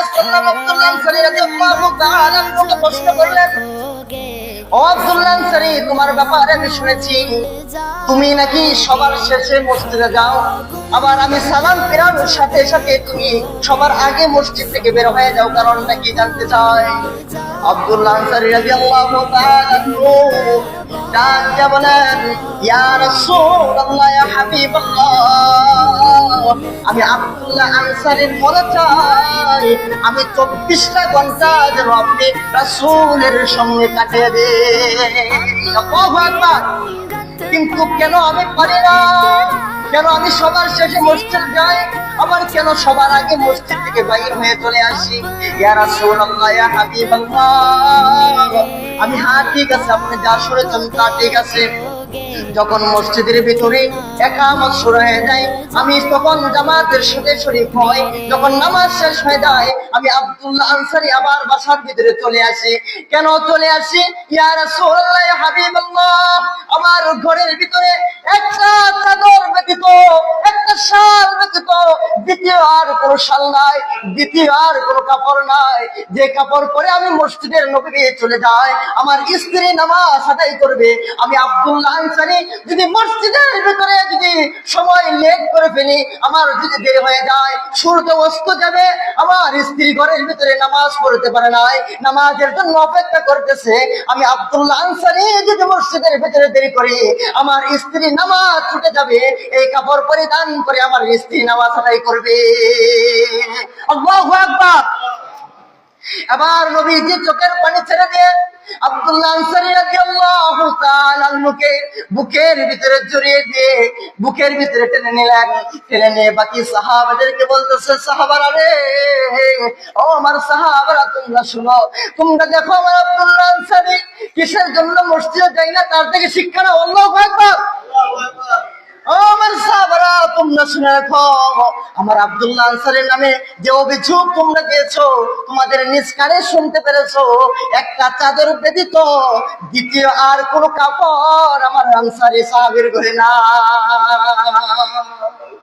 ওয়াসাল্লাম আব্দুল্লাহ আনসারী রাদিয়াল্লাহু তাআলা আনহুকে প্রশ্ন করলেন, ও আব্দুল্লাহ আনসারী, তোমার ব্যাপারে আমি শুনেছি তুমি নাকি সবার শেষে মসজিদে যাও, আবার আমি সালাম ফেরানোর সাথে সাথে তুমি সবার আগে মসজিদ থেকে বের হয়ে যাও, কারণটা কি জানতে চাই? আব্দুল্লাহ আনসারী রাদিয়াল্লাহু তাআলা ডাক দিয়ে বলেন, ইয়া রাসূলুল্লাহ, ইয়া হাবিবাল্লাহ, আমি আব্দুল্লাহ আনসারীর মনে চাই আমি 24টা ঘন্টা যেন আপনি রাসূলের সঙ্গে কাটিয়ে দেন। আল্লাহু আকবার। কিন্তু কেন আমি পারি না? কেন আমি সবার শেষে মসজিদ যাই, আবার কেন সবার আগে মসজিদ থেকে বাইরে হয়ে চলে আসি? ইয়া রাসূলুল্লাহ, ইয়া হাবিবাল্লাহ, আমি হ্যাঁ ঠিক আছে, আপনি যা শুনেছেন তা ঠিক আছে। যখন মসজিদের ভিতরে ইকামত শুরু হয়ে যায়, আমি তখন জামাতের সাথে শরীক হই। যখন নামাজ শেষ হয়ে যায়, আমি আব্দুল্লাহ আনসারী আবার বাসার ভিতরে চলে আসি। কেন চলে আসি? ইয়া রাসূলুল্লাহ, ইয়া হাবিবাল্লাহ, আমার ঘরের ভিতরে একটা চাদর ব্যতীত, একটা শাল ব্যতীত দ্বিতীয় আর কোনো শাল নাই, দ্বিতীয় আর কোনো কাপড় নাই, যে কাপড় পরে আমি মসজিদের নববী চলে যাই, আমার স্ত্রী নামাজ আদায় করবে। আমি আব্দুল্লাহ আনসারী যদি মসজিদের ভিতরে যদি সময় লেট করে ফেলি, আমার যদি দেরি হয়ে যায়, সূর্য অস্ত যাবে, আমার স্ত্রী ঘরের ভিতরে নামাজ পড়তে পারে নাই, নামাজের জন্য অপেক্ষা করতেছে, আমি আব্দুল্লাহ আনসারী যদি মসজিদের ভিতরে দেরি করি, আমার স্ত্রী নামাজ ছুটে যাবে, এই কাপড় পরিধান করে আমার স্ত্রী নামাজ আদায় করবে। আল্লাহু আকবার। এবার নবীজি চোখের পানি ছেড়ে দিয়ে আব্দুল্লাহ আনসারী রাদিয়াল্লাহু তাআলা আনহুকে বুকের ভিতরে জড়িয়ে দিয়ে বুকের ভিতরে টেনে নিলেন। টেনে নিয়ে বাকি সাহাবাদেরকে বলতেছে, সাহাবারা রে, ও আমার সাহাবারা, তোমরা শুনো, তোমরা দেখো আমার আব্দুল্লাহ আনসারী কিসের জন্য মসজিদে যায় না, তার থেকে শিক্ষা নাও। আল্লাহু আকবার। ও আমার সাহাবারা, তোমরা শুনে রাখো, আমার আব্দুল্লাহ আনসারীর নামে যে অভিযোগ তোমরা দিয়েছো, তোমাদের নিজ কানে শুনতে পেরেছো, একটা চাদর ব্যতীত দ্বিতীয় আর কোনো কাপড় আমার আনসারী সাহাবীর ঘরে না।